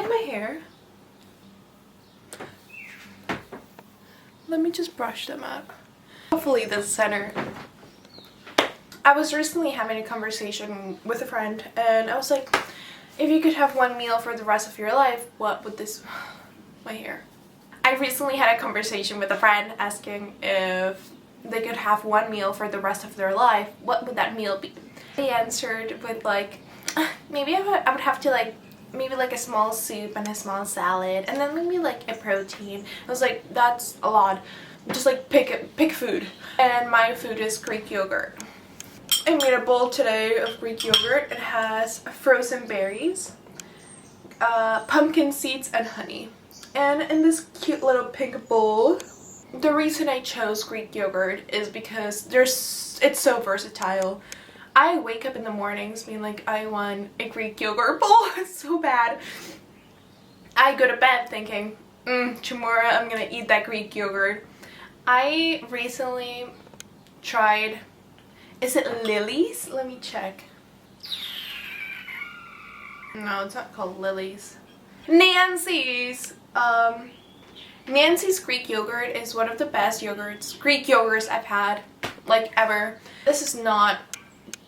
my hair. Let me just brush them up. Hopefully this center. I was recently having a conversation with a friend and I was like, if you could have one meal for the rest of your life, what would this... my hair. I recently had a conversation with a friend asking if they could have one meal for the rest of their life, what would that meal be? They answered with like, maybe I would have to like, maybe like a small soup and a small salad and then maybe like a protein. I was like, that's a lot. Just like pick food. And my food is Greek yogurt. I made a bowl today of Greek yogurt. It has frozen berries, pumpkin seeds and honey. And in this cute little pink bowl, the reason I chose Greek yogurt is because it's so versatile. I wake up in the mornings being like, I want a Greek yogurt bowl. It's so bad. I go to bed thinking, tomorrow I'm gonna eat that Greek yogurt. I recently tried, is it Lily's? Let me check. No, it's not called Lily's. Nancy's! Nancy's Greek yogurt is one of the best Greek yogurts I've had, like, ever. This is not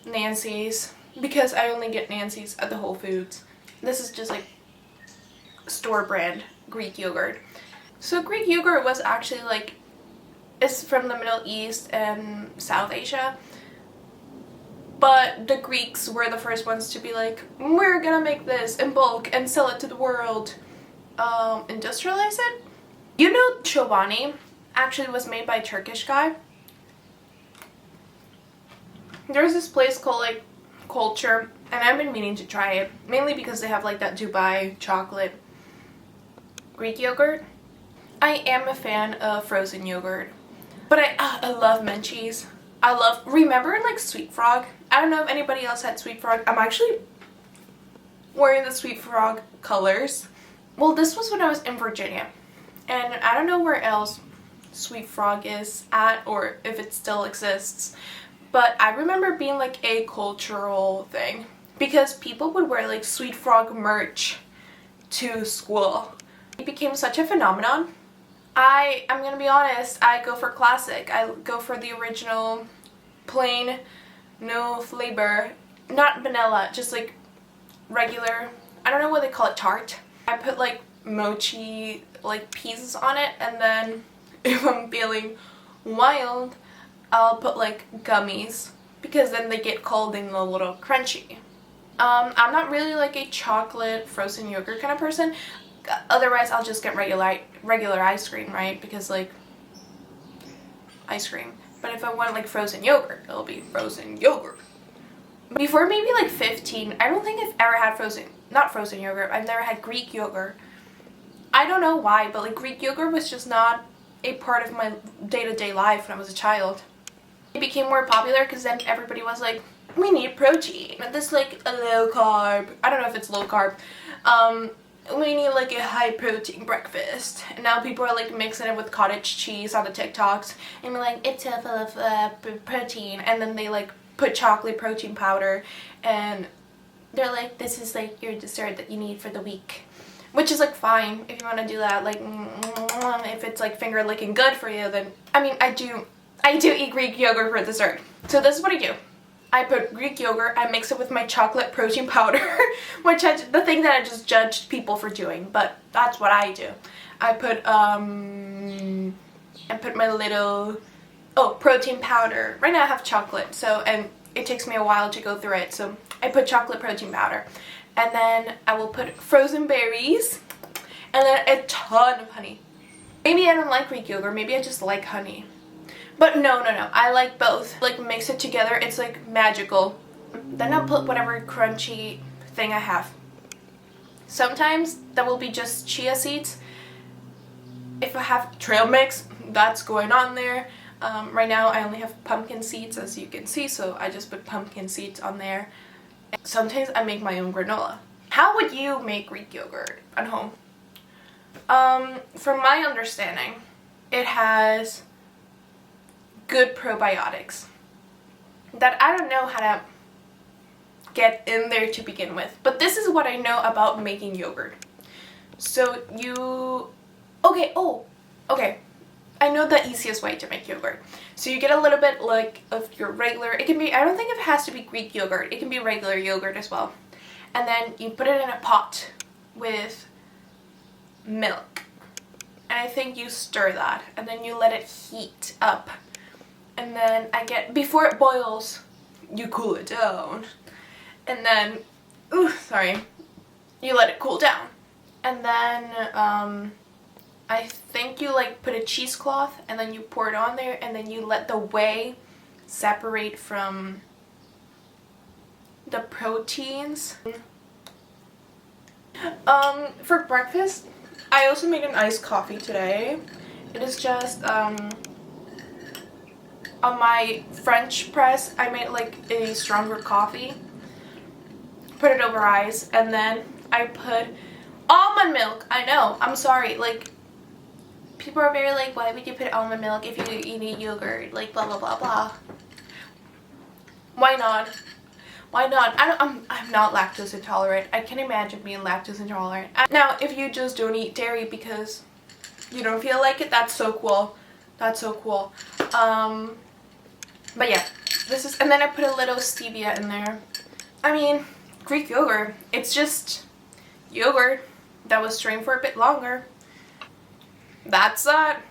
Nancy's because I only get Nancy's at the Whole Foods. This is just like store brand Greek yogurt. So Greek yogurt was actually like, it's from the Middle East and South Asia. But the Greeks were the first ones to be like, we're gonna make this in bulk and sell it to the world. Industrialize it? You know Chobani actually was made by a Turkish guy. There's this place called like Culture and I've been meaning to try it. Mainly because they have like that Dubai chocolate Greek yogurt. I am a fan of frozen yogurt. But I love Menchie's. Remember like Sweet Frog? I don't know if anybody else had Sweet Frog. I'm actually wearing the Sweet Frog colors. Well, this was when I was in Virginia. And I don't know where else Sweet Frog is at or if it still exists. But I remember being like a cultural thing. Because people would wear like Sweet Frog merch to school. It became such a phenomenon. I'm gonna be honest, I go for classic. I go for the original, plain, no flavor, not vanilla, just like regular, I don't know what they call it, tart. I put like mochi like pieces on it and then if I'm feeling wild, I'll put like gummies because then they get cold and a little crunchy. I'm not really like a chocolate frozen yogurt kind of person. Otherwise, I'll just get regular ice cream, right? Because, like, ice cream. But if I want, like, frozen yogurt, it'll be frozen yogurt. Before maybe, like, 15, I don't think I've ever had not frozen yogurt. I've never had Greek yogurt. I don't know why, but, like, Greek yogurt was just not a part of my day-to-day life when I was a child. It became more popular because then everybody was like, we need protein. And this, like, a low carb. I don't know if it's low carb. We need like a high protein breakfast. And now people are like mixing it with cottage cheese on the TikToks and be like, it's full of protein. And then they like put chocolate protein powder and they're like, this is like your dessert that you need for the week. Which is like fine if you want to do that. Like if it's like finger licking good for you, then I mean I do eat Greek yogurt for dessert. So this is what I do. I put Greek yogurt, I mix it with my chocolate protein powder, which the thing that I just judged people for doing, but that's what I do. I put my little, protein powder. Right now I have chocolate, and it takes me a while to go through it, so I put chocolate protein powder. And then I will put frozen berries, and then a ton of honey. Maybe I don't like Greek yogurt, maybe I just like honey. But no, I like both. Like mix it together, it's like magical. Then I'll put whatever crunchy thing I have. Sometimes that will be just chia seeds. If I have trail mix, that's going on there. Right now I only have pumpkin seeds as you can see, so I just put pumpkin seeds on there. Sometimes I make my own granola. How would you make Greek yogurt at home? From my understanding, it has good probiotics that I don't know how to get in there to begin with. But this is what I know about making yogurt. So you, okay, oh, okay. I know the easiest way to make yogurt. So you get a little bit like of your regular, it can be, I don't think it has to be Greek yogurt. It can be regular yogurt as well. And then you put it in a pot with milk. And I think you stir that. And then you let it heat up. And then before it boils, you cool it down. And then, you let it cool down. And then, I think you like put a cheesecloth and then you pour it on there and then you let the whey separate from the proteins. For breakfast, I also made an iced coffee today. It is just, on my French press, I made like a stronger coffee. Put it over ice and then I put almond milk. I know, I'm sorry, like, people are very like, why would you put almond milk if you eat yogurt? Like, blah, blah, blah, blah. Why not? Why not? I'm not lactose intolerant. I can imagine being lactose intolerant. Now, if you just don't eat dairy because you don't feel like it, that's so cool. That's so cool. But yeah, this is, and then I put a little stevia in there. I mean, Greek yogurt, it's just yogurt that was strained for a bit longer. That's that.